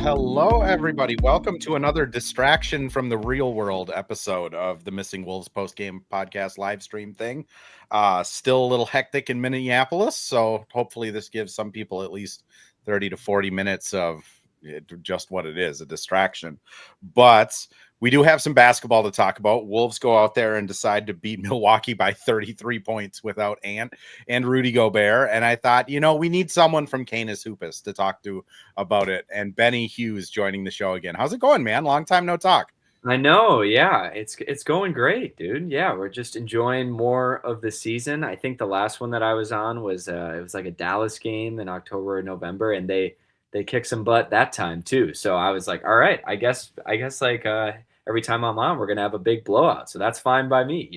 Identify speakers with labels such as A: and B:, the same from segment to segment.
A: Hello, everybody. Welcome to another distraction from the real world episode of the Missing Wolves post-game podcast live stream thing. Still a little hectic in Minneapolis, so hopefully this gives some people at least 30 to 40 minutes of just what it is, a distraction. But we do have some basketball to talk about. Wolves go out there and decide to beat Milwaukee by 33 points without Ant and Rudy Gobert. And I thought, we need someone from Canis Hoopus to talk to about it. And Benny Hughes joining the show again. How's it going, man? Long time no talk.
B: I know, yeah, it's going great, dude. Yeah, we're just enjoying more of the season. I think the last one that I was on was it was like a Dallas game in October or November, and they kicked some butt that time too. So I was like, all right, I guess like every time I'm on, we're gonna have a big blowout. So that's fine by me.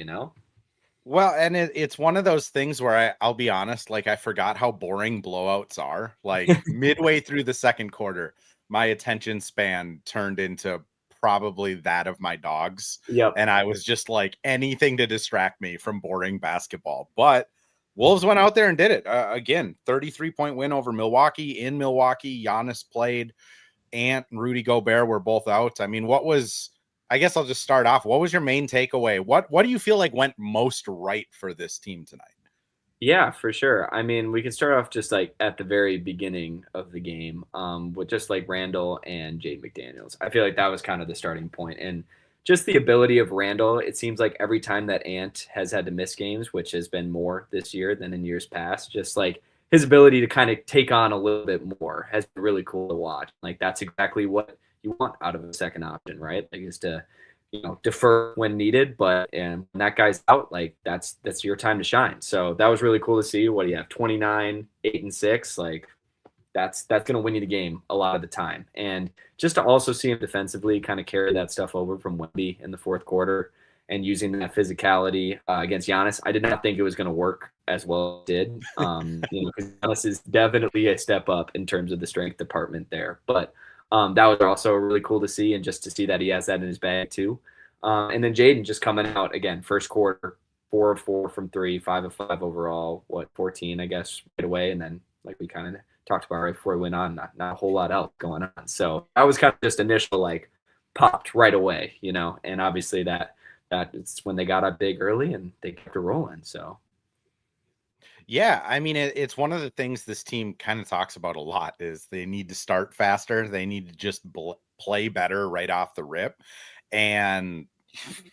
A: Well, and it's one of those things where I'll be honest, like I forgot how boring blowouts are. Like midway through the second quarter, my attention span turned into probably that of my dogs.
B: Yep.
A: And I was just like anything to distract me from boring basketball. But Wolves went out there and did it. Again, 33-point win over Milwaukee. In Milwaukee, Giannis played. Ant and Rudy Gobert were both out. I mean, I guess I'll just start off. What was your main takeaway? What do you feel like went most right for this team tonight?
B: Yeah, for sure. I mean, we can start off just like at the very beginning of the game, with just like Randall and Jade McDaniels. I feel like that was kind of the starting point, and just the ability of Randall. It seems like every time that Ant has had to miss games, which has been more this year than in years past, just like his ability to kind of take on a little bit more has been really cool to watch. Like that's exactly what you want out of a second option, right? Like is to defer when needed, but and when that guy's out, like that's your time to shine. So that was really cool to see. What do you have? 29, 8 and 6. Like that's gonna win you the game a lot of the time. And just to also see him defensively kind of carry that stuff over from Wemby in the fourth quarter and using that physicality against Giannis. I did not think it was going to work as well as it did. Because Giannis is definitely a step up in terms of the strength department there. But that was also really cool to see, and just to see that he has that in his bag too. And then Jaden just coming out again, first quarter, 4 of 4 from 3, 5 of 5 overall, 14, I guess, right away. And then like we kind of talked about right before we went on, not a whole lot else going on. So that was kind of just initial like popped right away, and obviously that's when they got up big early and they kept it rolling. So.
A: Yeah, I mean, it's one of the things this team kind of talks about a lot is they need to start faster. They need to just play better right off the rip. And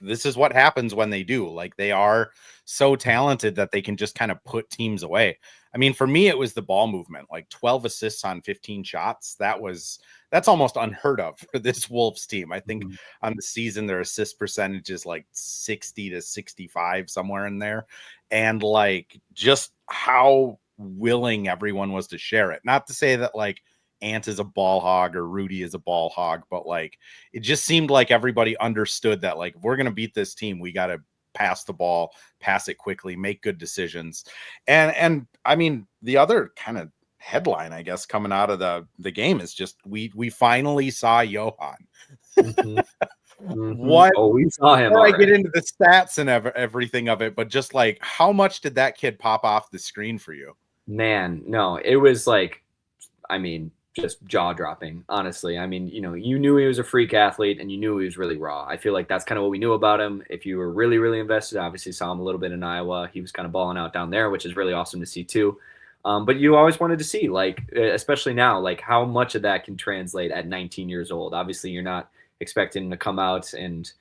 A: this is what happens when they do. Like they are so talented that they can just kind of put teams away. I mean, for me, it was the ball movement, like 12 assists on 15 shots. That's almost unheard of for this Wolves team. I think on the season, their assist percentage is like 60 to 65, somewhere in there. And like just how willing everyone was to share it. Not to say that like Ant is a ball hog or Rudy is a ball hog, but like it just seemed like everybody understood that like if we're going to beat this team, we got to pass the ball, pass it quickly, make good decisions. And I mean, the other kind of headline, I guess, coming out of the game is just we finally saw Johan.
B: Mm-hmm. Mm-hmm.
A: What?
B: Oh, we saw him.
A: Before I get into the stats and everything of it, but just like how much did that kid pop off the screen for you?
B: Man, no, it was like, I mean, just jaw dropping, honestly. I mean, you knew he was a freak athlete and you knew he was really raw. I feel like that's kind of what we knew about him. If you were really, really invested, obviously saw him a little bit in Iowa. He was kind of balling out down there, which is really awesome to see too. But you always wanted to see, like, especially now, like how much of that can translate at 19 years old. Obviously, you're not expecting him to come out and,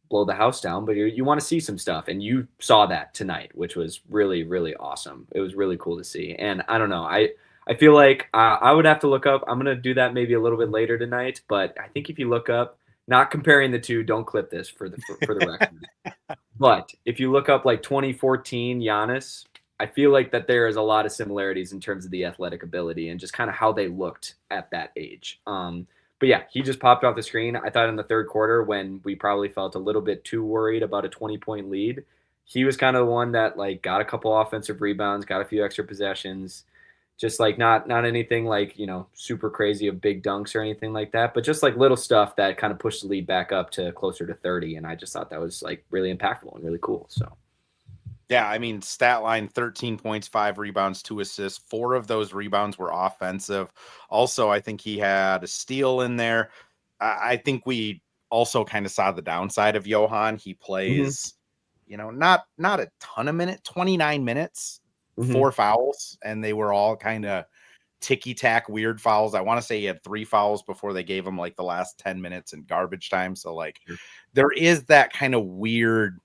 B: blow the house down, but you want to see some stuff. And you saw that tonight, which was really, really awesome. It was really cool to see. And I don't know, I feel like I would have to look up. I'm going to do that maybe a little bit later tonight. But I think if you look up, not comparing the two, don't clip this for the record. But if you look up like 2014 Giannis, I feel like that there is a lot of similarities in terms of the athletic ability and just kind of how they looked at that age. But yeah, he just popped off the screen. I thought in the third quarter when we probably felt a little bit too worried about a 20-point lead, he was kind of the one that like got a couple offensive rebounds, got a few extra possessions. Just like not anything like, super crazy of big dunks or anything like that, but just like little stuff that kind of pushed the lead back up to closer to 30. And I just thought that was like really impactful and really cool. So.
A: Yeah, I mean, stat line 13 points, 5 rebounds, 2 assists. 4 of those rebounds were offensive. Also, I think he had a steal in there. I think we also kind of saw the downside of Johan. He
B: Hmm.
A: plays, not a ton of minutes, 29 minutes,
B: Hmm.
A: 4 fouls, and they were all kind of ticky-tack weird fouls. I want to say he had 3 fouls before they gave him like the last 10 minutes in garbage time. So like
B: Sure.
A: there is that kind of weird,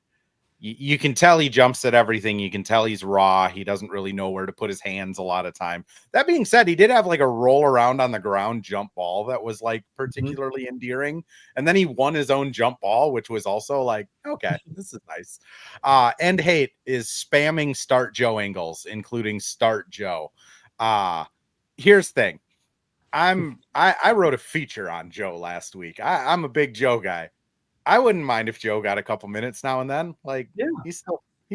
A: you can tell he jumps at everything. You can tell he's raw. He doesn't really know where to put his hands a lot of time. That being said, he did have like a roll around on the ground jump ball that was like
B: Hmm.
A: particularly endearing. And then he won his own jump ball, which was also like, okay, this is nice. End hate is spamming start Joe Ingles, including start Joe. Here's the thing. I wrote a feature on Joe last week. I'm a big Joe guy. I wouldn't mind if Joe got a couple minutes now and then. Like
B: Yeah.
A: he's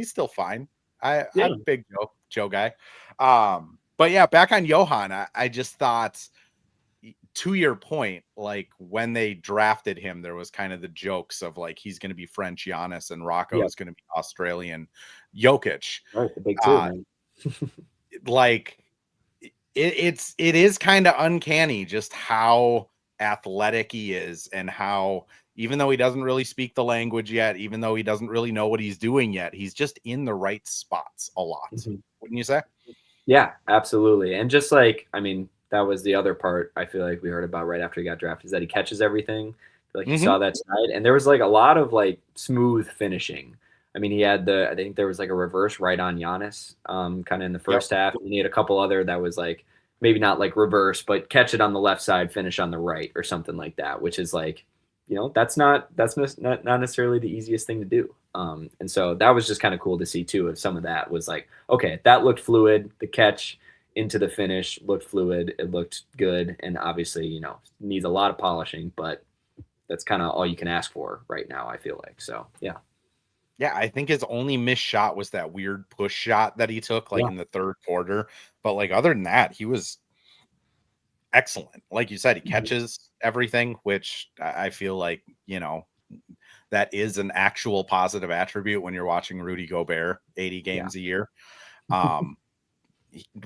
A: still fine.
B: Yeah.
A: I'm a big Joe guy. But yeah, back on Johan, I just thought, to your point, like when they drafted him, there was kind of the jokes of like he's going to be French Giannis and Rocco
B: Yeah.
A: is going to be Australian Jokic.
B: Right. The big two,
A: Uh,
B: man.
A: like it is kind of uncanny just how athletic he is, and how, even though he doesn't really speak the language yet, even though he doesn't really know what he's doing yet, he's just in the right spots a lot.
B: Mhm.
A: Wouldn't you say?
B: Yeah, absolutely. And just like, I mean, that was the other part I feel like we heard about right after he got drafted, is that he catches everything. I feel like you
A: Mm-hmm.
B: saw that tonight. And there was like a lot of like smooth finishing. I mean, he had I think there was like a reverse right on Giannis, kind of in the
A: Yep.
B: first half. And he had a couple other that was like maybe not like reverse, but catch it on the left side, finish on the right or something like that, which is like, that's not necessarily the easiest thing to do. And so that was just kind of cool to see too. If some of that was like, okay, that looked fluid. The catch into the finish looked fluid. It looked good, and obviously, needs a lot of polishing, but that's kind of all you can ask for right now. I feel like so. Yeah.
A: Yeah, I think his only missed shot was that weird push shot that he took like
B: Yeah.
A: in the third quarter. But like other than that, he was excellent. Like you said, he
B: Mhm.
A: catches everything, which I feel like, that is an actual positive attribute when you're watching Rudy Gobert 80
B: Yeah.
A: games a year. Um,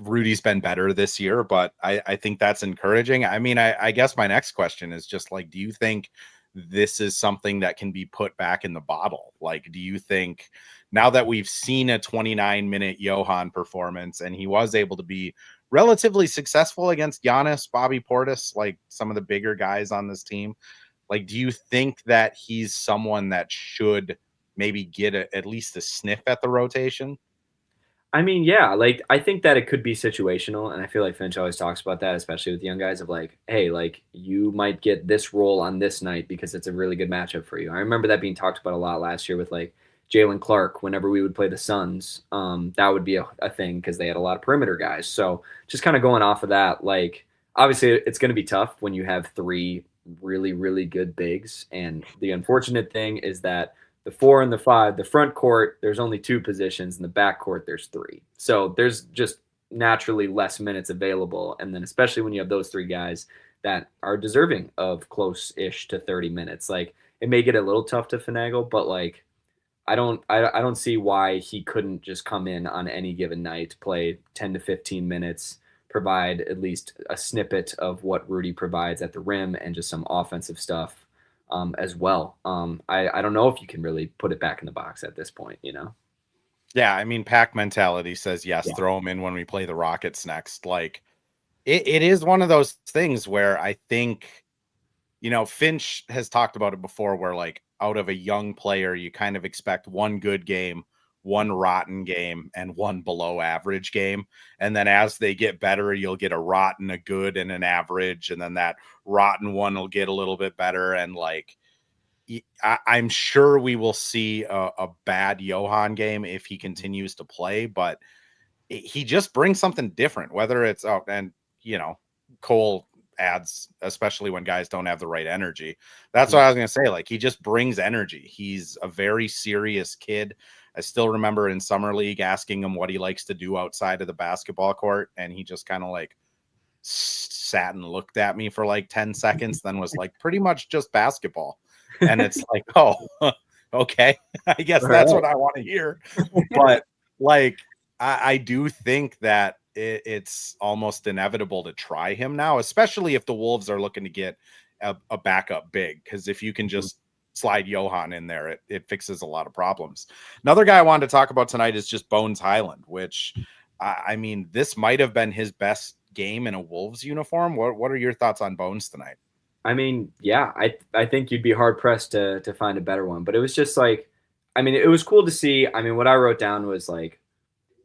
A: Rudy's been better this year, but I think that's encouraging. I mean, I guess my next question is just like, do you think this is something that can be put back in the bottle? Like, do you think now that we've seen a 29-minute Johan performance and he was able to be relatively successful against Giannis, Bobby Portis, like some of the bigger guys on this team, like, do you think that he's someone that should maybe get at least a sniff at the rotation?
B: I mean, yeah, like I think that it could be situational, and I feel like Finch always talks about that, especially with young guys, of like, hey, like you might get this role on this night because it's a really good matchup for you. I remember that being talked about a lot last year with like Jalen Clark. Whenever we would play the Suns, that would be a thing because they had a lot of perimeter guys. So just kind of going off of that, like obviously it's going to be tough when you have three really really good bigs, and the unfortunate thing is that the 4 and the 5, the front court, there's only 2 positions. In the back court, there's 3. So there's just naturally less minutes available. And then especially when you have those 3 guys that are deserving of close-ish to 30 minutes, like it may get a little tough to finagle, but like I don't see why he couldn't just come in on any given night, play 10 to 15 minutes, provide at least a snippet of what Rudy provides at the rim and just some offensive stuff as well. I don't know if you can really put it back in the box at this point.
A: Yeah, I mean, pack mentality says yes,
B: Yeah.
A: throw him in when we play the Rockets next. Like, it is one of those things where I think, Finch has talked about it before, where like out of a young player, you kind of expect one good game, one rotten game, and one below average game. And then as they get better, you'll get a rotten, a good, and an average. And then that rotten one will get a little bit better. And like, I'm sure we will see a bad Johan game if he continues to play, but he just brings something different, whether it's, and Cole adds, especially when guys don't have the right energy. That's what
B: Mhm.
A: I was going to say. Like, he just brings energy. He's a very serious kid. I still remember in summer league asking him what he likes to do outside of the basketball court. And he just kind of like sat and looked at me for like 10 seconds, then was like, pretty much just basketball. And it's like, oh, okay, I guess
B: All
A: that's
B: right.
A: what I want to hear. But like I do think that it's almost inevitable to try him now, especially if the Wolves are looking to get a backup big. Because if you can just slide Johan in there, it fixes a lot of problems. Another guy I wanted to talk about tonight is just Bones Highland, which I mean, this might have been his best game in a Wolves uniform. What are your thoughts on Bones tonight?
B: I mean, yeah, I think you'd be hard pressed to find a better one. But it was just like, I mean, it was cool to see. I mean, what I wrote down was like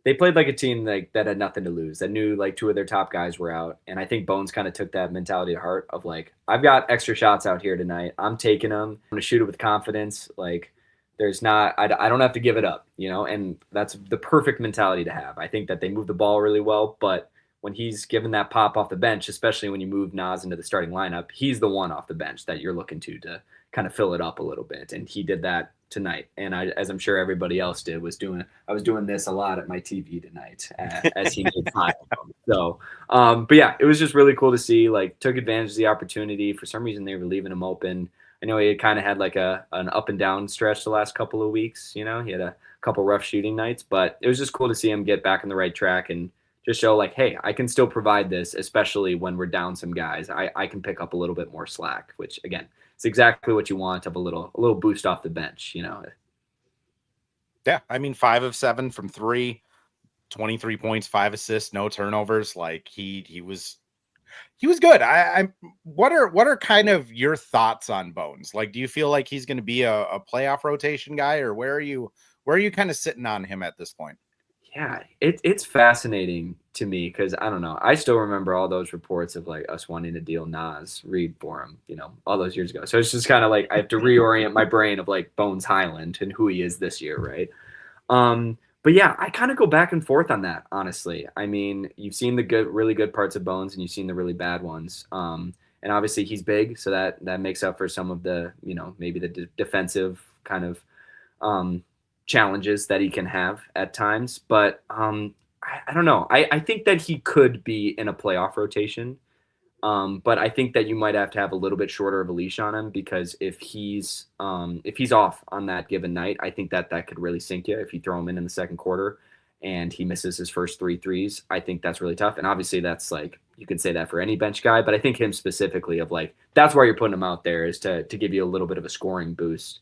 B: they played like a team like that had nothing to lose, that knew like two of their top guys were out. And I think Bones kind of took that mentality to heart of like, I've got extra shots out here tonight. I'm taking them. I'm going to shoot it with confidence. Like, there's not, I don't have to give it up, you know? And that's the perfect mentality to have. I think that they move the ball really well, but when he's given that pop off the bench, especially when you move Nas into the starting lineup, he's the one off the bench that you're looking to kind of fill it up a little bit. And he did that tonight. And I, as I'm sure everybody else did, I was doing this a lot at my TV tonight as he made five of them. So, but yeah, it was just really cool to see, like, took advantage of the opportunity. For some reason, they were leaving him open. I know he kind of had like an up and down stretch the last couple of weeks. You know, he had a couple rough shooting nights, but it was just cool to see him get back on the right track and just show like, hey, I can still provide this, especially when we're down some guys. I can pick up a little bit more slack, which again, it's exactly what you want of a little boost off the bench, you know.
A: Yeah, I mean, 5 of 7 from 3, 23 points, 5 assists, no turnovers. Like he was good. I'm what are kind of your thoughts on Bones? Like, do you feel like he's going to be a playoff rotation guy, or where are you kind of sitting on him at this point?
B: Yeah, it's fascinating to me because I don't know. I still remember all those reports of like us wanting to deal Nas Reed for him, you know, all those years ago. So it's just kind of like I have to reorient my brain of like Bones Highland and who he is this year, right? But yeah, I kind of go back and forth on that, honestly. I mean, you've seen the good, really good parts of Bones, and you've seen the really bad ones. And obviously he's big, so that makes up for some of the, you know, maybe the defensive kind of um, challenges that he can have at times. But I don't know. I think that he could be in a playoff rotation. But I think that you might have to have a little bit shorter of a leash on him because if he's off on that given night, I think that could really sink you if you throw him in the second quarter and he misses his first three threes. I think that's really tough. And obviously that's like you could say that for any bench guy, but I think him specifically of like that's why you're putting him out there is to give you a little bit of a scoring boost.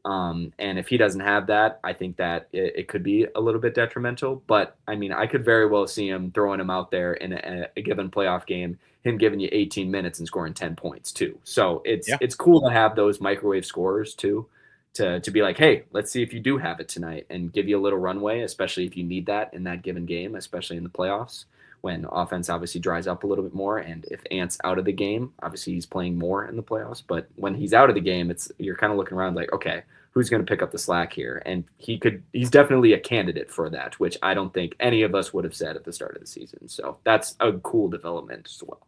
B: And if he doesn't have that, I think that it could be a little bit detrimental. But I mean, I could very well see him throwing him out there in a given playoff game, him giving you 18 minutes and scoring 10 points too. So
A: Yeah.
B: it's cool to have those microwave scorers too, to be like, hey, let's see if you do have it tonight and give you a little runway, especially if you need that in that given game, especially in the playoffs when offense obviously dries up a little bit more. And if Ant's out of the game, obviously he's playing more in the playoffs. But when he's out of the game, you're kind of looking around like, okay, who's going to pick up the slack here? And he's definitely a candidate for that, which I don't think any of us would have said at the start of the season. So that's a cool development as well.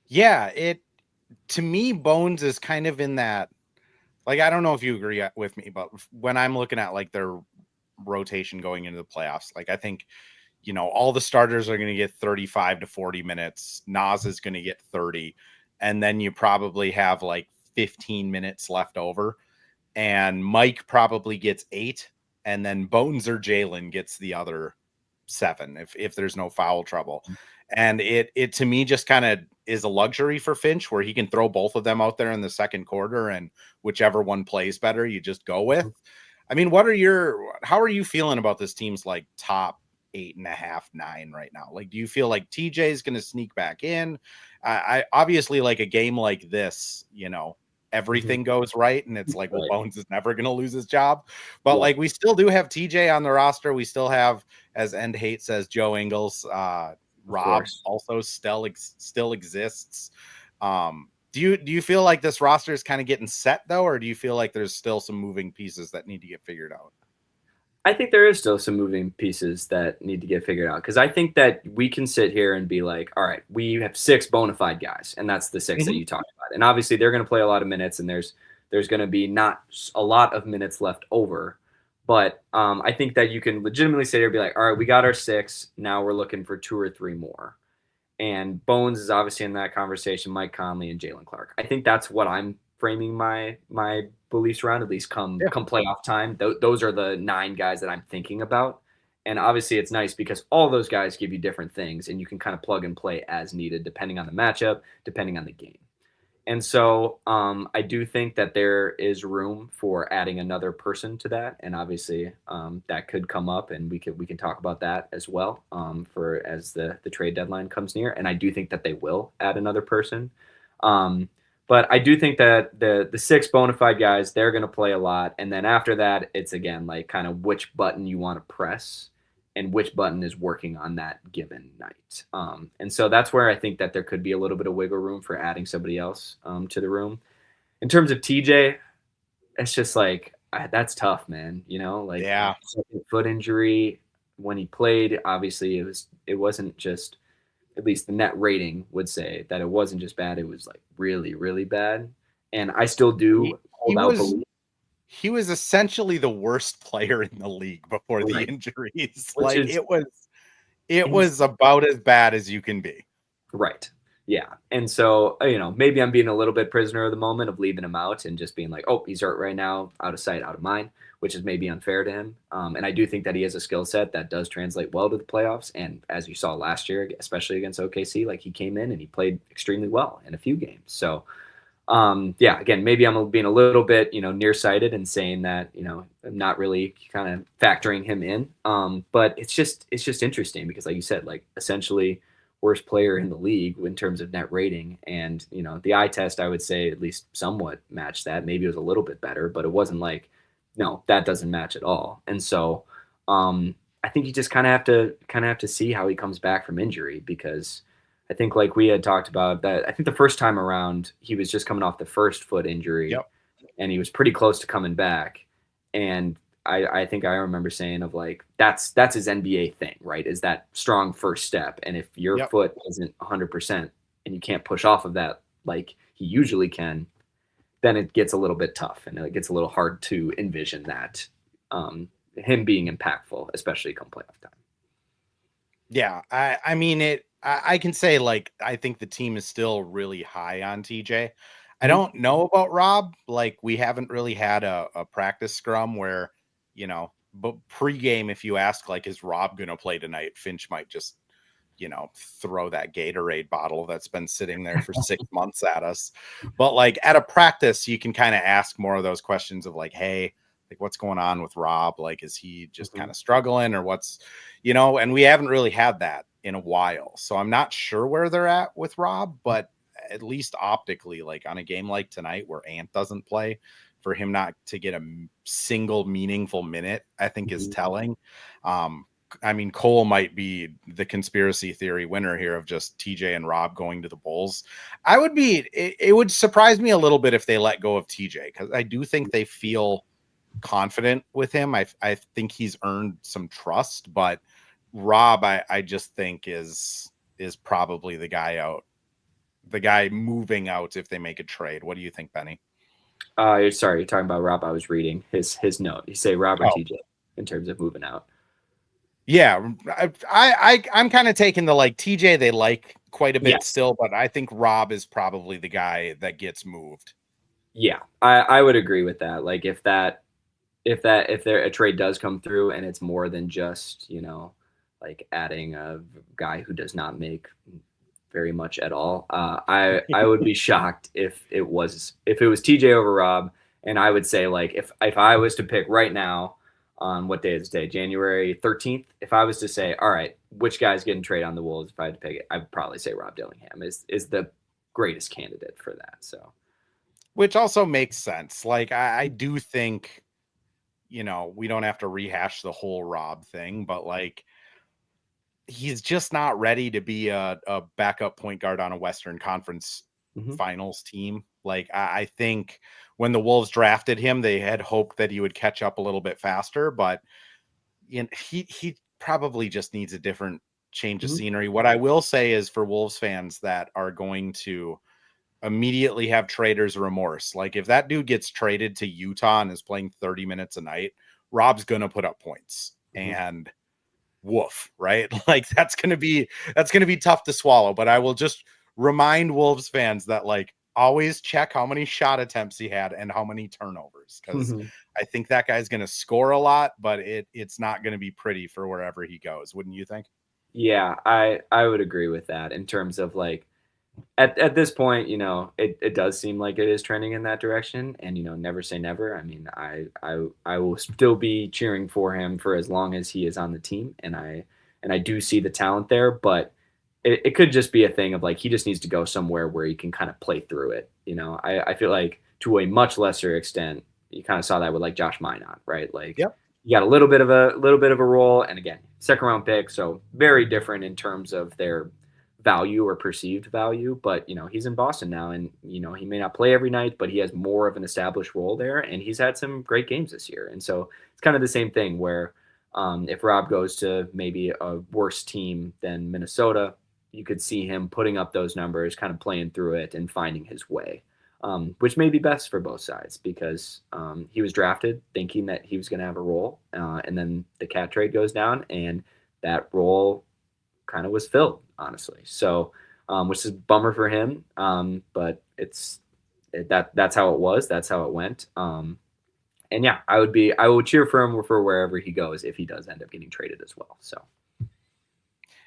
A: Yeah, to me, Bones is kind of in that. Like, I don't know if you agree with me, but when I'm looking at like their rotation going into the playoffs, like I think, you know, all the starters are going to get 35 to 40 minutes. Nas is going to get 30. And then you probably have like 15 minutes left over. And Mike probably gets 8. And then Bones or Jalen gets the other 7 if there's no foul trouble. And it to me just kind of is a luxury for Finch where he can throw both of them out there in the second quarter and whichever one plays better, you just go with. I mean, how are you feeling about this team's like top 8.5, 9 right now? Like, do you feel like TJ is going to sneak back in? I obviously like a game like this, you know, everything goes right. And it's like, well, Bones is never going to lose his job. But like, we still do have TJ on the roster. We still have, as End Hate says, Joe Ingles, Rob also still exists. Do you feel like this roster is kind of getting set though, or do you feel like there's still some moving pieces that need to get figured out?
B: I think there is still some moving pieces that need to get figured out because I think that we can sit here and be like, all right, we have 6 bona fide guys, and that's the 6 that you talked about. And obviously, they're going to play a lot of minutes, and there's going to be not a lot of minutes left over. But I think that you can legitimately sit here and be like, all right, we got our 6. Now we're looking for 2 or 3 more. And Bones is obviously in that conversation, Mike Conley and Jalen Clark. I think that's what I'm framing my beliefs around, at least come playoff time. Those are the 9 guys that I'm thinking about. And obviously it's nice because all those guys give you different things and you can kind of plug and play as needed depending on the matchup, depending on the game. And so I do think that there is room for adding another person to that, and obviously that could come up, and we can talk about that as well for as the trade deadline comes near. And I do think that they will add another person, but I do think that the six bona fide guys, they're going to play a lot, and then after that, it's again like kind of which button you want to press and which button is working on that given night. And so that's where I think that there could be a little bit of wiggle room for adding somebody else to the room. In terms of TJ, it's just like that's tough, man. You know, like second foot injury when he played. Obviously, it wasn't just, at least the net rating would say that it wasn't just bad. It was like really, really bad. And I still do hold out belief.
A: He was essentially the worst player in the league before the injuries. Like it was about as bad as you can be.
B: Right. Yeah. And so, maybe I'm being a little bit prisoner of the moment of leaving him out and just being like, oh, he's hurt right now, out of sight, out of mind, which is maybe unfair to him. And I do think that he has a skill set that does translate well to the playoffs. And as you saw last year, especially against OKC, like he came in and he played extremely well in a few games. So, again, maybe I'm being a little bit, nearsighted and saying that, I'm not really kind of factoring him in. But it's just interesting because like you said, like essentially worst player in the league in terms of net rating. And, the eye test, I would say at least somewhat matched that. Maybe it was a little bit better, but it wasn't like, no, that doesn't match at all. And so, I think you just kind of have to see how he comes back from injury because I think like we had talked about that. I think the first time around, he was just coming off the first foot injury and he was pretty close to coming back. And I think I remember saying of like, that's his NBA thing, right? Is that strong first step. And if your foot isn't 100% and you can't push off of that, like he usually can, then it gets a little bit tough and it gets a little hard to envision that him being impactful, especially come playoff time.
A: Yeah. I mean, I can say like I think the team is still really high on TJ. I don't know about Rob. Like we haven't really had a practice scrum where, but pregame, if you ask like, is Rob going to play tonight? Finch might just, throw that Gatorade bottle that's been sitting there for 6 months at us. But like at a practice, you can kind of ask more of those questions of like, hey, like what's going on with Rob? Like, is he just kind of struggling or what's, and we haven't really had that in a while. So I'm not sure where they're at with Rob, but at least optically, like on a game like tonight where Ant doesn't play, for him not to get a single meaningful minute, I think is telling. I mean, Cole might be the conspiracy theory winner here of just TJ and Rob going to the Bulls. It would surprise me a little bit if they let go of TJ because I do think they feel confident with him. I think he's earned some trust, but Rob, I just think is probably the guy moving out if they make a trade. What do you think, Benny?
B: Sorry, you're talking about Rob. I was reading his note. You say Rob or TJ in terms of moving out.
A: Yeah, I'm kind of taking the like TJ they like quite a bit still, but I think Rob is probably the guy that gets moved.
B: Yeah, I would agree with that. Like if there a trade does come through and it's more than just, like adding a guy who does not make very much at all. I would be shocked if it was TJ over Rob. And I would say like if I was to pick right now on what day is today, January 13th, if I was to say, all right, which guy's getting traded on the Wolves, if I had to pick it, I'd probably say Rob Dillingham is the greatest candidate for that. So,
A: which also makes sense. Like I do think, we don't have to rehash the whole Rob thing, but like he's just not ready to be a backup point guard on a Western Conference Finals team. Like I think when the Wolves drafted him, they had hoped that he would catch up a little bit faster, but he probably just needs a different change of scenery. What I will say is for Wolves fans that are going to immediately have trader's remorse, like if that dude gets traded to Utah and is playing 30 minutes a night, Rob's going to put up points and woof, right? Like that's going to be tough to swallow, but I will just remind Wolves fans that like always check how many shot attempts he had and how many turnovers, because I think that guy's going to score a lot, but it's not going to be pretty for wherever he goes. Wouldn't you think?
B: Yeah, I would agree with that in terms of like at this point, it does seem like it is trending in that direction, and never say never. I mean, I will still be cheering for him for as long as he is on the team, and I do see the talent there, but it could just be a thing of like he just needs to go somewhere where he can kind of play through it. I feel like to a much lesser extent, you kind of saw that with like Josh Minot, right? Like
A: Yep.
B: you got a little bit of a role, and again, second round pick, so very different in terms of their value or perceived value. But he's in Boston now, and he may not play every night, but he has more of an established role there, and he's had some great games this year. And so it's kind of the same thing where if Rob goes to maybe a worse team than Minnesota, you could see him putting up those numbers, kind of playing through it and finding his way. Which may be best for both sides because he was drafted thinking that he was going to have a role, and then the cat trade goes down, and that role kind of was filled, honestly. So, which is a bummer for him, but that's how it was. That's how it went. And yeah, I would cheer for him for wherever he goes if he does end up getting traded as well. So.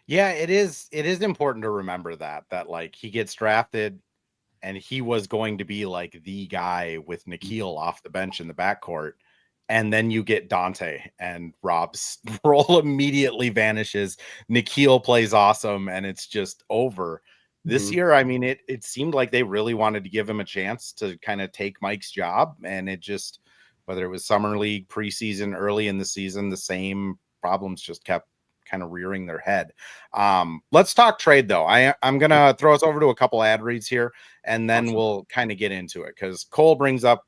A: Yeah, it is important to remember that like he gets drafted and he was going to be like the guy with Nikhil off the bench in the backcourt. And then you get Dante and Rob's role immediately vanishes. Nikhil plays awesome and it's just over. This year, I mean, it seemed like they really wanted to give him a chance to kind of take Mike's job. And it just, whether it was summer league, preseason, early in the season, the same problems just kept kind of rearing their head. Let's talk trade though. I'm gonna throw us over to a couple ad reads here, and then we'll kind of get into it because Cole brings up,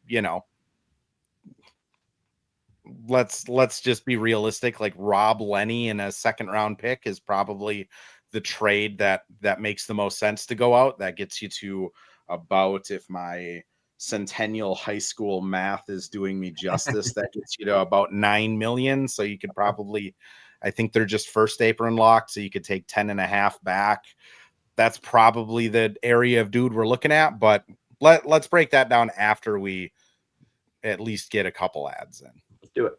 A: let's just be realistic. Like Rob Lenny in a second round pick is probably the trade that makes the most sense to go out. That gets you to about, if my Centennial high school math is doing me justice, that gets you to about 9 million. So you could probably, I think they're just first apron locked, so you could take 10.5 back. That's probably the area of dude we're looking at, but let's break that down after we at least get a couple ads in.
B: Let's do it.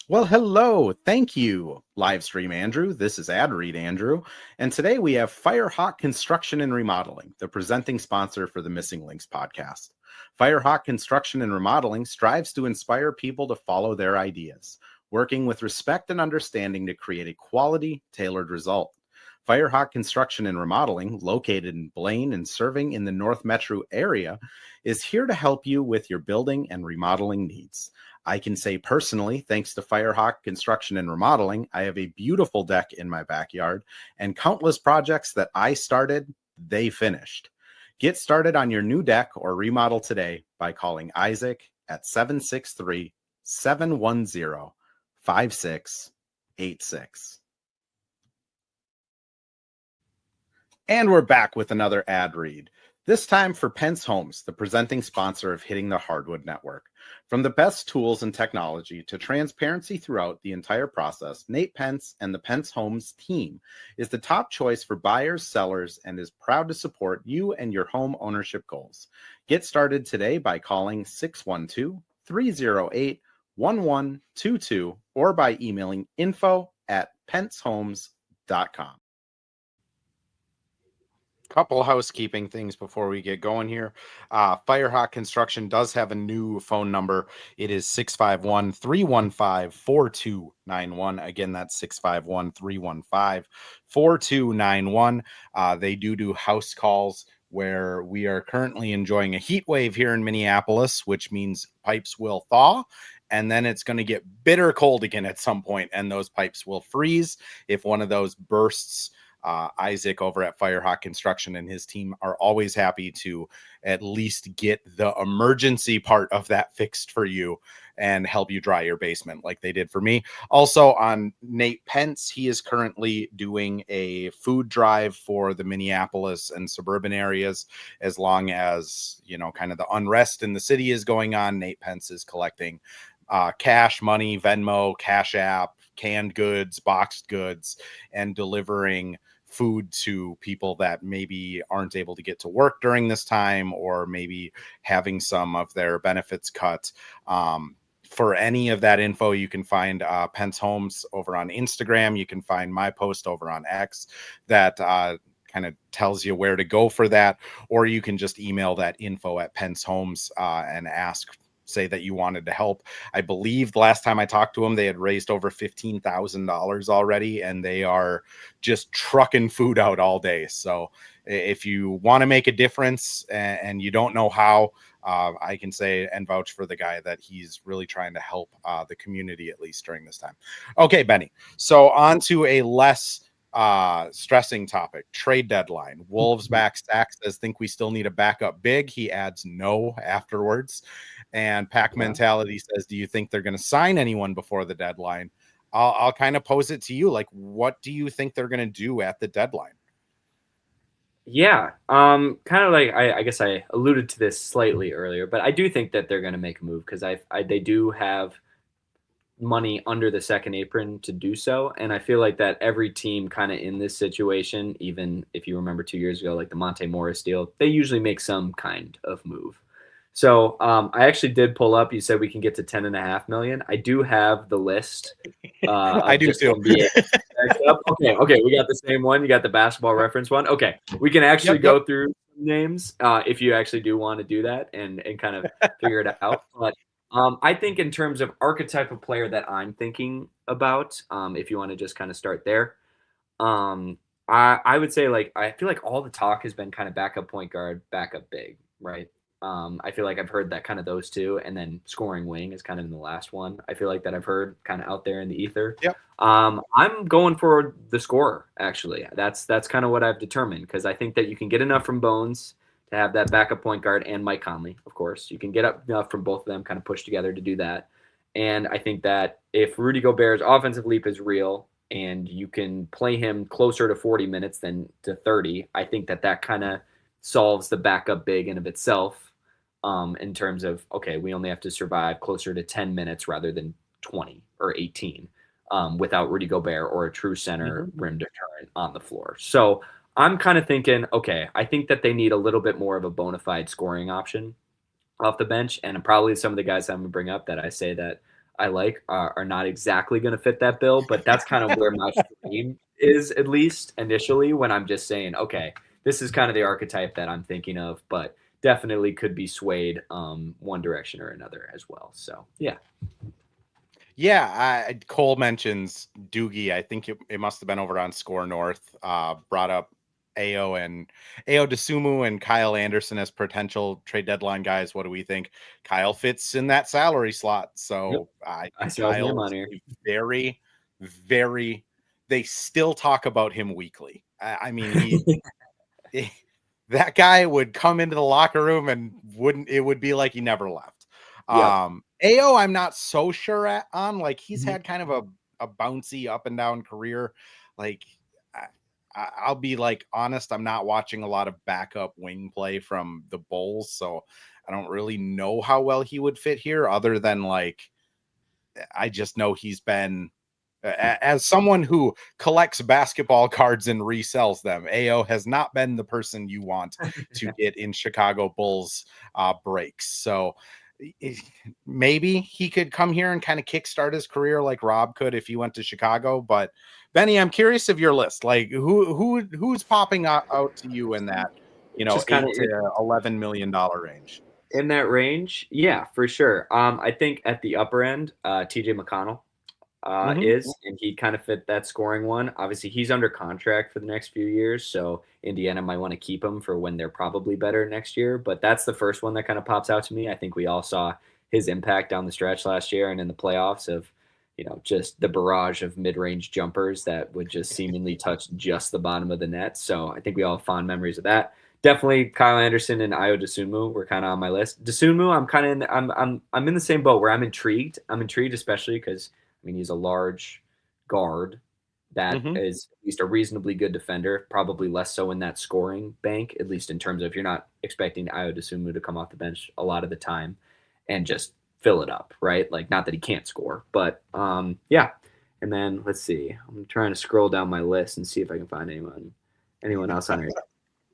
A: Well, hello. Thank you, Livestream Andrew. This is Ad Read Andrew. And today we have Firehawk Construction and Remodeling, the presenting sponsor for the Missing Links podcast. Firehawk Construction and Remodeling strives to inspire people to follow their ideas, working with respect and understanding to create a quality, tailored result. Firehawk Construction and Remodeling, located in Blaine and serving in the North Metro area, is here to help you with your building and remodeling needs. I can say personally, thanks to Firehawk Construction and Remodeling, I have a beautiful deck in my backyard and countless projects that I started, they finished. Get started on your new deck or remodel today by calling Isaac at 763-710-5686. And we're back with another ad read. This time for Pence Homes, the presenting sponsor of Hitting the Hardwood Network. From the best tools and technology to transparency throughout the entire process, Nate Pence and the Pence Homes team is the top choice for buyers, sellers, and is proud to support you and your home ownership goals. Get started today by calling 612-308-1122 or by emailing info@pencehomes.com. Couple housekeeping things before we get going here. Firehawk Construction does have a new phone number. It is 651-315-4291. Again, that's 651-315-4291. They do house calls where we are currently enjoying a heat wave here in Minneapolis, which means pipes will thaw. And then it's going to get bitter cold again at some point, and those pipes will freeze if one of those bursts. Isaac over at Firehawk Construction and his team are always happy to at least get the emergency part of that fixed for you and help you dry your basement like they did for me. Also on Nate Pence, he is currently doing a food drive for the Minneapolis and suburban areas. As long as, kind of the unrest in the city is going on, Nate Pence is collecting cash, money, Venmo, Cash App, canned goods, boxed goods, and delivering food to people that maybe aren't able to get to work during this time, or maybe having some of their benefits cut. For any of that info, you can find Pence Homes over on Instagram. You can find my post over on X that kind of tells you where to go for that, or you can just email that info at Pence Homes and say that you wanted to help. I believe the last time I talked to them, they had raised over $15,000 already, and they are just trucking food out all day. So if you want to make a difference and you don't know how, I can say and vouch for the guy that he's really trying to help the community, at least during this time. Okay, Benny. So on to a less stressing topic, trade deadline. Wolves back. Stack says, think we still need a backup big. He adds no afterwards. And Pack Mentality says, do you think they're going to sign anyone before the deadline? I'll kind of pose it to you. Like, what do you think they're going to do at the deadline?
B: Yeah, kind of like I guess I alluded to this slightly earlier, but I do think that they're going to make a move because they do have money under the second apron to do so, and I feel like that every team kind of in this situation, even if you remember 2 years ago, like the Monte Morris deal, they usually make some kind of move. So I actually did pull up. You said we can get to 10.5 million. I do have the list.
A: I do too.
B: Okay, we got the same one. You got the Basketball Reference one. Okay, we can actually go through names if you actually do want to do that and kind of figure it out. But I think in terms of archetype of player that I'm thinking about, if you want to just kind of start there, I would say like I feel like all the talk has been kind of backup point guard, backup big, right? I feel like I've heard that kind of those two, and then scoring wing is kind of in the last one. I feel like that I've heard kind of out there in the ether.
A: Yep.
B: I'm going for the scorer, actually. That's kind of what I've determined, because I think that you can get enough from Bones to have that backup point guard, and Mike Conley, of course. You can get up enough from both of them kind of pushed together to do that. And I think that if Rudy Gobert's offensive leap is real and you can play him closer to 40 minutes than to 30, I think that kind of solves the backup big in of itself. In terms of, okay, we only have to survive closer to 10 minutes rather than 20 or 18 without Rudy Gobert or a true center rim deterrent on the floor. So I'm kind of thinking, okay, I think that they need a little bit more of a bona fide scoring option off the bench. And probably some of the guys I'm going to bring up that I say that I like are not exactly going to fit that bill, but that's kind of where my stream is, at least initially, when I'm just saying, okay, this is kind of the archetype that I'm thinking of, but definitely could be swayed one direction or another as well. So, yeah.
A: Yeah, Cole mentions Doogie. I think it must have been over on Score North, brought up Ao Dosunmu and Kyle Anderson as potential trade deadline guys. What do we think? Kyle fits in that salary slot. So I think Kyle is very, very, they still talk about him weekly. I mean, that guy would come into the locker room and it would be like he never left. Ao, I'm not so sure on. Like, he's had kind of a bouncy up and down career. Like, I'll be like honest, I'm not watching a lot of backup wing play from the Bulls, so I don't really know how well he would fit here, other than like, I just know he's been, as someone who collects basketball cards and resells them, Ao has not been the person you want to get in Chicago Bulls breaks. So maybe he could come here and kind of kickstart his career like Rob could if he went to Chicago. But Benny, I'm curious of your list. Like, who's popping out to you in that, $8 to $11 million range?
B: In that range, yeah, for sure. I think at the upper end, TJ McConnell is, and he kind of fit that scoring one. Obviously, he's under contract for the next few years, so Indiana might want to keep him for when they're probably better next year. But that's the first one that kind of pops out to me. I think we all saw his impact down the stretch last year and in the playoffs of, just the barrage of mid-range jumpers that would just seemingly touch just the bottom of the net. So I think we all have fond memories of that. Definitely Kyle Anderson and Ayo Dosunmu were kind of on my list. Dosunmu, I'm kind of I'm in the same boat where I'm intrigued. I'm intrigued especially because he's a large guard that is at least a reasonably good defender, probably less so in that scoring bank, at least in terms of you're not expecting Ayo Dosunmu to come off the bench a lot of the time and just fill it up, right? Like, not that he can't score, but yeah. And then let's see. I'm trying to scroll down my list and see if I can find anyone Anyone else on here?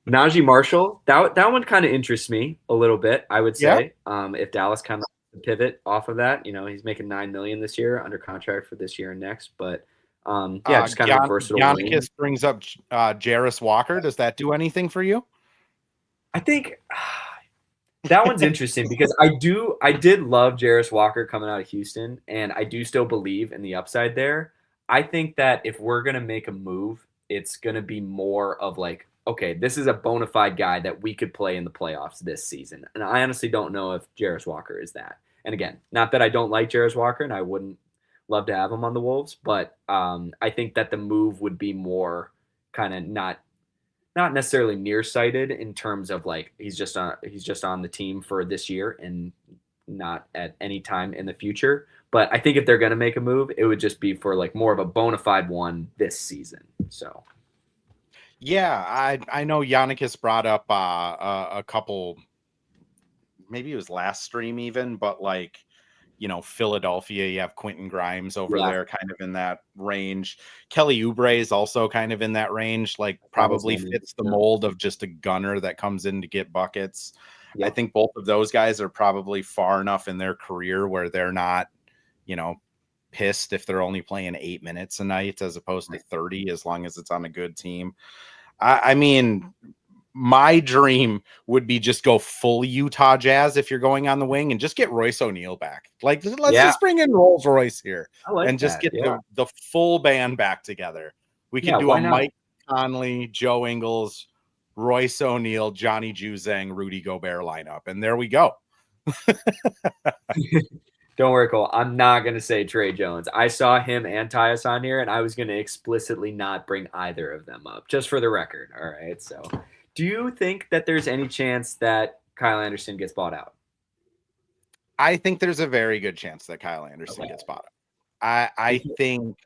B: Najee Marshall. That one kind of interests me a little bit, I would
A: Yeah.
B: say. If Dallas kind of pivot off of that, he's making $9 million this year under contract for this year and next. But just kind of a versatile wing.
A: Giannis brings up Jarris Walker. Does that do anything for you?
B: I think that one's interesting because I did love Jarris Walker coming out of Houston, and I do still believe in the upside there. I think that if we're gonna make a move, it's gonna be more of like, okay, this is a bona fide guy that we could play in the playoffs this season. And I honestly don't know if Jarris Walker is that. And again, not that I don't like Jarris Walker and I wouldn't love to have him on the Wolves, but I think that the move would be more kind of not necessarily nearsighted in terms of like he's just on the team for this year and not at any time in the future. But I think if they're going to make a move, it would just be for like more of a bona fide one this season. So,
A: yeah, I know Yannickus brought up a couple, maybe it was last stream even, but like, Philadelphia, you have Quentin Grimes over there kind of in that range. Kelly Oubre is also kind of in that range, like probably fits the mold of just a gunner that comes in to get buckets. Yep. I think both of those guys are probably far enough in their career where they're not, pissed if they're only playing 8 minutes a night as opposed to 30, as long as it's on a good team. I mean, my dream would be just go full Utah Jazz if you're going on the wing and just get Royce O'Neal back. Like, let's just bring in Rolls Royce here and just get the full band back together. We could do a Mike Conley, Joe Ingles, Royce O'Neal, Johnny Juzang, Rudy Gobert lineup. And there we go.
B: Don't worry, Cole. I'm not going to say Trey Jones. I saw him and Tyus on here, and I was going to explicitly not bring either of them up, just for the record. All right, so... Do you think that there's any chance that Kyle Anderson gets bought out?
A: I think there's a very good chance that Kyle Anderson gets bought out. I think,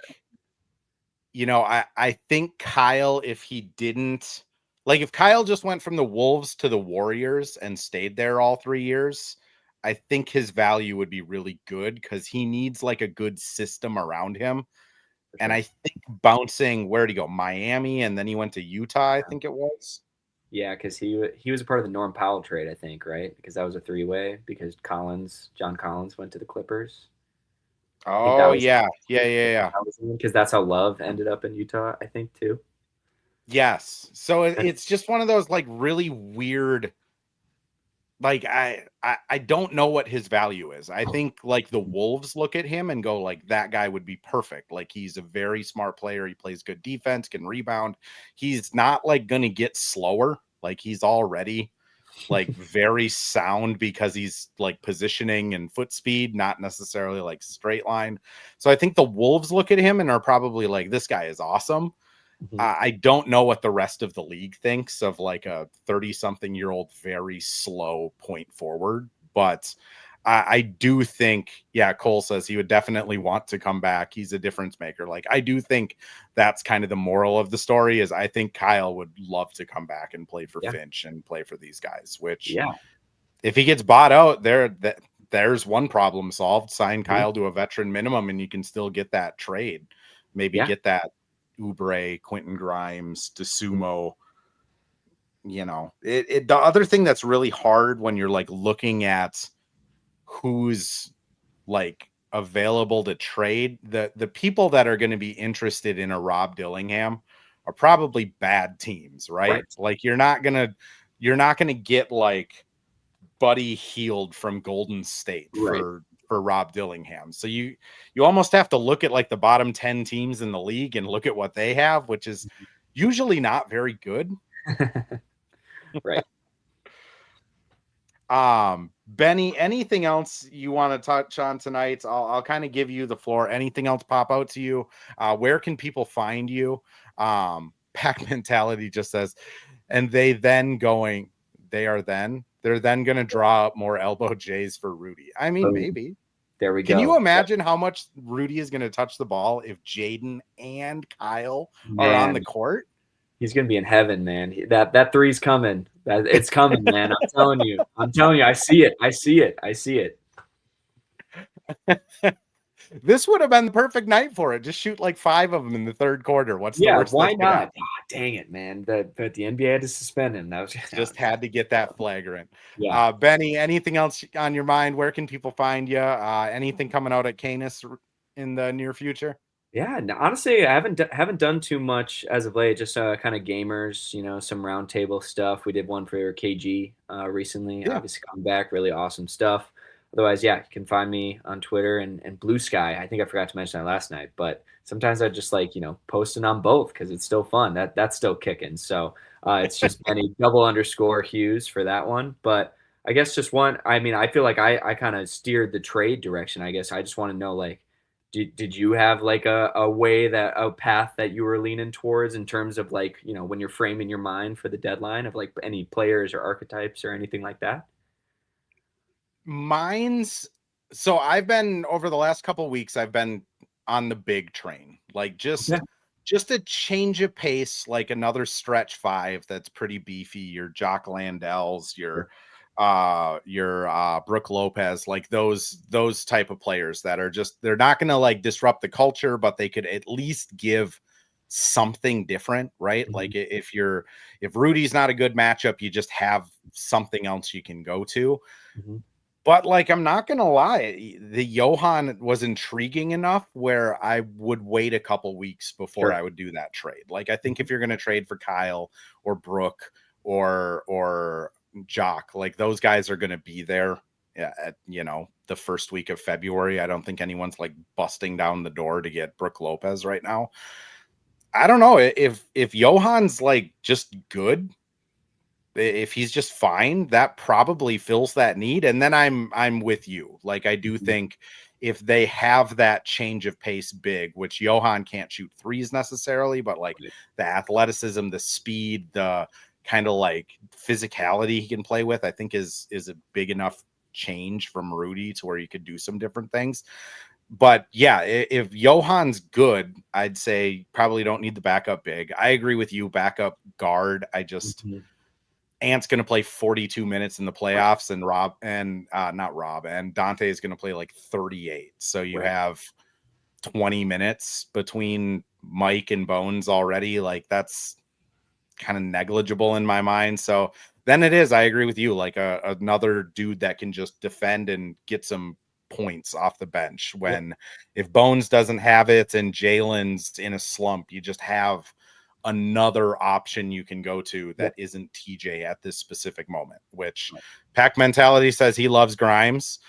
A: I think Kyle, if he didn't, like if Kyle just went from the Wolves to the Warriors and stayed there all 3 years, I think his value would be really good because he needs like a good system around him. Sure. And I think bouncing, where'd he go? Miami, and then he went to Utah, I think it was.
B: Yeah, because he was a part of the Norm Powell trade, I think, right? Because that was a 3-way because John Collins went to the Clippers.
A: Oh, yeah.
B: Because that's how Love ended up in Utah, I think, too.
A: Yes. So it's just one of those like really weird, like I don't know what his value is. I think like the Wolves look at him and go like, that guy would be perfect. Like he's a very smart player. He plays good defense, can rebound. He's not like going to get slower. Like he's already like very sound because he's like positioning and foot speed, not necessarily like straight line. So I think the Wolves look at him and are probably like, this guy is awesome. Mm-hmm. I don't know what the rest of the league thinks of like a 30-something-year-old, very slow point forward. But I do think, Cole says he would definitely want to come back. He's a difference maker. Like, I do think that's kind of the moral of the story is I think Kyle would love to come back and play for Finch and play for these guys, which if he gets bought out there's one problem solved. Sign Kyle to a veteran minimum and you can still get that trade. Maybe get that Oubre, Quentin Grimes, DeSumo. The other thing that's really hard when you're like looking at who's like available to trade, the people that are going to be interested in a Rob Dillingham are probably bad teams, right? Like you're not gonna get like Buddy Hield from Golden State for Rob Dillingham. So you almost have to look at like the bottom 10 teams in the league and look at what they have, which is usually not very good.
B: Right.
A: Benny, anything else you want to touch on tonight? I'll kind of give you the floor. Anything else pop out to you? Where can people find you? Pack Mentality just says, and they're then going to draw up more elbow J's for Rudy. I mean, maybe.
B: There we go.
A: Can you imagine how much Rudy is going to touch the ball if Jaden and Kyle are on the court?
B: He's going to be in heaven, man. That three's coming. It's coming, man. I'm telling you. I see it.
A: This would have been the perfect night for it. Just shoot like 5 of them in the third quarter. What's the worst?
B: Why not? dang it, man. But the NBA had to suspend him. That was
A: Just had to get that flagrant.
B: yeah.
A: Benny, anything else on your mind? Where can people find you? Anything coming out at Canis in the near future?
B: Yeah, honestly, I haven't done too much as of late. Just kind of gamers, some roundtable stuff. We did one for KG recently.
A: Yeah.
B: Obviously, coming back, really awesome stuff. Otherwise, yeah, you can find me on Twitter and Blue Sky. I think I forgot to mention that last night, but sometimes I just like posting on both because it's still fun. That's still kicking. So it's just Benny _Hughes for that one. But I guess just one. I mean, I feel like I kind of steered the trade direction. I guess I just want to know like. Did you have like a path that you were leaning towards in terms of like, when you're framing your mind for the deadline of like any players or archetypes or anything like that?
A: Mine's so I've been over the last couple of weeks, I've been on the big train. Like
B: Okay.
A: just a change of pace, like another stretch five that's pretty beefy. Your Jock Landells, your Brooke Lopez, like those type of players that are just they're not gonna like disrupt the culture, but they could at least give something different, right?
B: Mhm.
A: Like if Rudy's not a good matchup, you just have something else you can go to.
B: Mhm.
A: But like, I'm not gonna lie, the Johan was intriguing enough where I would wait a couple weeks before I
B: Sure.
A: would do that trade. Like, I think
B: Mhm.
A: if you're gonna trade for Kyle or Brooke or Jock, like those guys are gonna be there at the first week of February. I don't think anyone's like busting down the door to get Brooke Lopez right now. I don't know if Johan's like just good, if he's just fine, that probably fills that need. And then I'm with you. Like I do
B: Mhm.
A: think if they have that change of pace big, which Johan can't shoot threes necessarily, but like
B: Right.
A: the athleticism, the speed, the kind of like physicality he can play with, I think is a big enough change from Rudy to where you could do some different things. But yeah, if Johan's good, I'd say probably don't need the backup big. I agree with you, backup guard. I just
B: Mhm.
A: Ant's going to play 42 minutes in the
B: Right.
A: playoffs, and not Rob, and Dante is going to play like 38. So you
B: Right.
A: have 20 minutes between Mike and Bones already. Like that's kind of negligible in my mind. So then it is, I agree with you, like another dude that can just defend and get some points off the bench
B: Yep.
A: when if Bones doesn't have it and Jalen's in a slump, you just have another option you can go to that
B: Yep.
A: isn't TJ at this specific moment, which
B: Right.
A: Pack Mentality says he loves Grimes.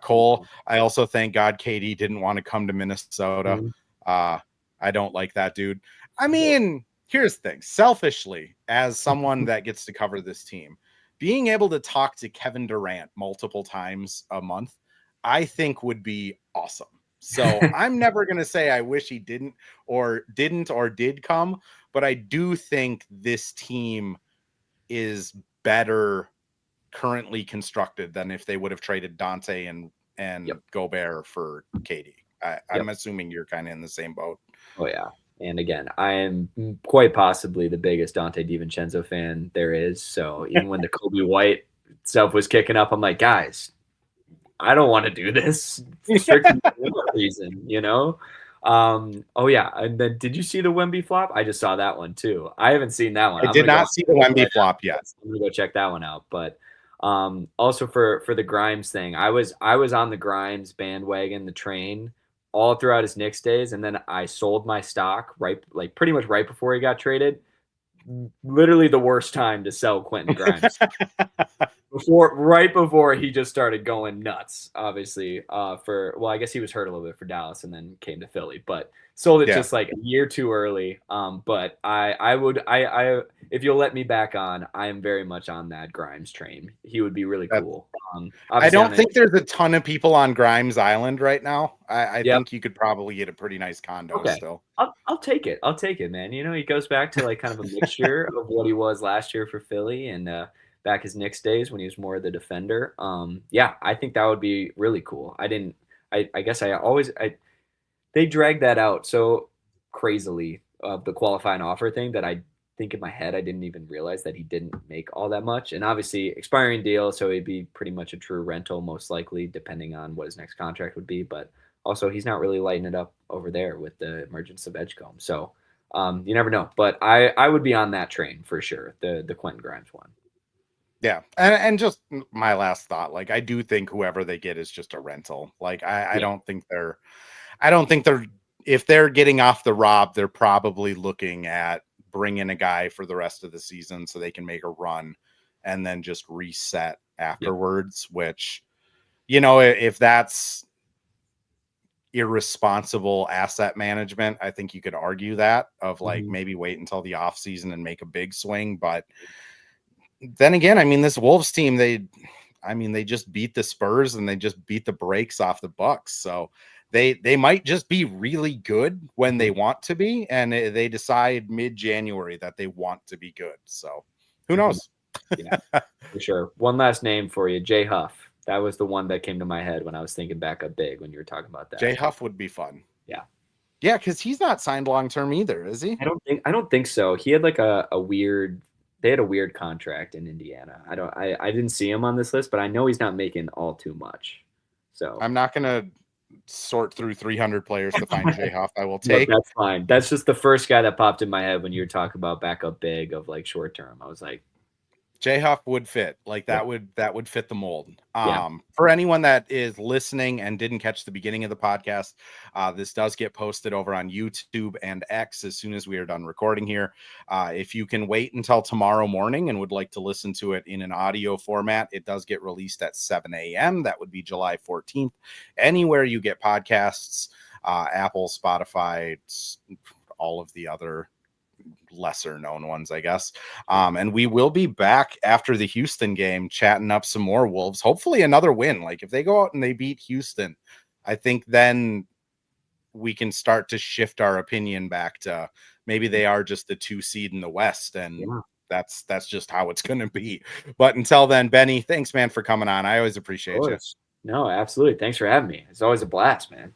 A: Cole,
B: Mhm.
A: I also thank God KD didn't want to come to Minnesota.
B: Mhm.
A: Uh, I don't like that dude. I
B: Yep.
A: mean, here's the thing. Selfishly, as someone that gets to cover this team, being able to talk to Kevin Durant multiple times a month, I think would be awesome. So I'm never going to say I wish he didn't or did come, but I do think this team is better currently constructed than if they would have traded Dante and
B: Yep.
A: Gobert for KD. I'm
B: Yep.
A: assuming you're kind of in the same boat.
B: Oh yeah. And again, I am quite possibly the biggest Dante DiVincenzo fan there is. So even when the Kobe White stuff was kicking up, I'm like, guys, I don't want to do this strictly for that reason. Oh yeah. And then did you see the Wemby flop? I just saw that one too. I haven't seen that one.
A: I
B: I'm
A: did
B: gonna go
A: not
B: on
A: see the
B: right
A: Wemby
B: now.
A: flop yet.
B: I'm gonna go check that one out. But also for the Grimes thing, I was on the Grimes bandwagon, the train, all throughout his Knicks days, and then I sold my stock right like pretty much right before he got traded. Literally the worst time to sell Quentin Grimes right before he just started going nuts, obviously, for well, I guess he was hurt a little bit for Dallas and then came to Philly, but sold it
A: Yeah.
B: just like a year too early. But I if you'll let me back on, I am very much on that Grimes train. He would be really
A: That
B: cool.
A: I
B: Obviously
A: don't
B: on an
A: think there's a ton of people on Grimes Island right now. I
B: yep.
A: think you could probably get a pretty nice condo
B: Okay.
A: still.
B: I'll take it. I'll take it, man. He goes back to like kind of a mixture of what he was last year for Philly and back his Knicks days when he was more of the defender. Yeah, I think that would be really cool. I guess they dragged that out so crazily of the qualifying offer thing that I think in my head I didn't even realize that he didn't make all that much. And obviously expiring deal, so he'd be pretty much a true rental most likely, depending on what his next contract would be. But also he's not really lighting it up over there with the emergence of Edgecombe. So You never know, but I would be on that train for sure. The Quentin Grimes one.
A: Yeah, and just my last thought, like I do think whoever they get is just a rental. Like I
B: Yeah.
A: don't think they're if they're getting off the rob, they're probably looking at bringing a guy for the rest of the season so they can make a run and then just reset
B: Yep.
A: afterwards. Which, you know, if that's irresponsible asset management, I think you could argue that of like
B: Mhm.
A: maybe wait until the off season and make a big swing, but then again, I mean, this Wolves team, they just beat the Spurs and they just beat the brakes off the Bucks. So they might just be really good when they
B: Mhm.
A: want to be, and they decide mid-January that they want to be good. So who
B: Mhm.
A: knows?
B: Yeah, for sure. One last name for you, Jay Huff. That was the one that came to my head when I was thinking back up big when you were talking about
A: Jay
B: that.
A: Huff would be fun.
B: Yeah.
A: Yeah, because he's not signed long term either, is he?
B: I don't think so. He had like a weird they had a weird contract in Indiana. I didn't see him on this list, but I know he's not making all too much. So
A: I'm not gonna sort through 300 players to find Jay Huff. I will
B: no,
A: take
B: that's fine. That's just the first guy that popped in my head when you were talking about backup big of like short term. I was like,
A: J Huff would fit. Like
B: yeah,
A: that would fit the mold.
B: yeah,
A: For anyone that is listening and didn't catch the beginning of the podcast, this does get posted over on YouTube and X as soon as we are done recording here. If you can wait until tomorrow morning and would like to listen to it in an audio format, it does get released at 7 a.m. That would be July 14th. Anywhere you get podcasts, Apple, Spotify, all of the other lesser known ones, I guess. And we will be back after the Houston game chatting up some more Wolves. Hopefully another win. Like if they go out and they beat Houston, I think then we can start to shift our opinion back to maybe they are just the 2 seed in the West, and
B: yeah.
A: that's just how it's going to be. But until then, Benny, thanks man for coming on. I always
B: Of
A: appreciate you.
B: course. No, absolutely. Thanks for having me. It's always a blast, man.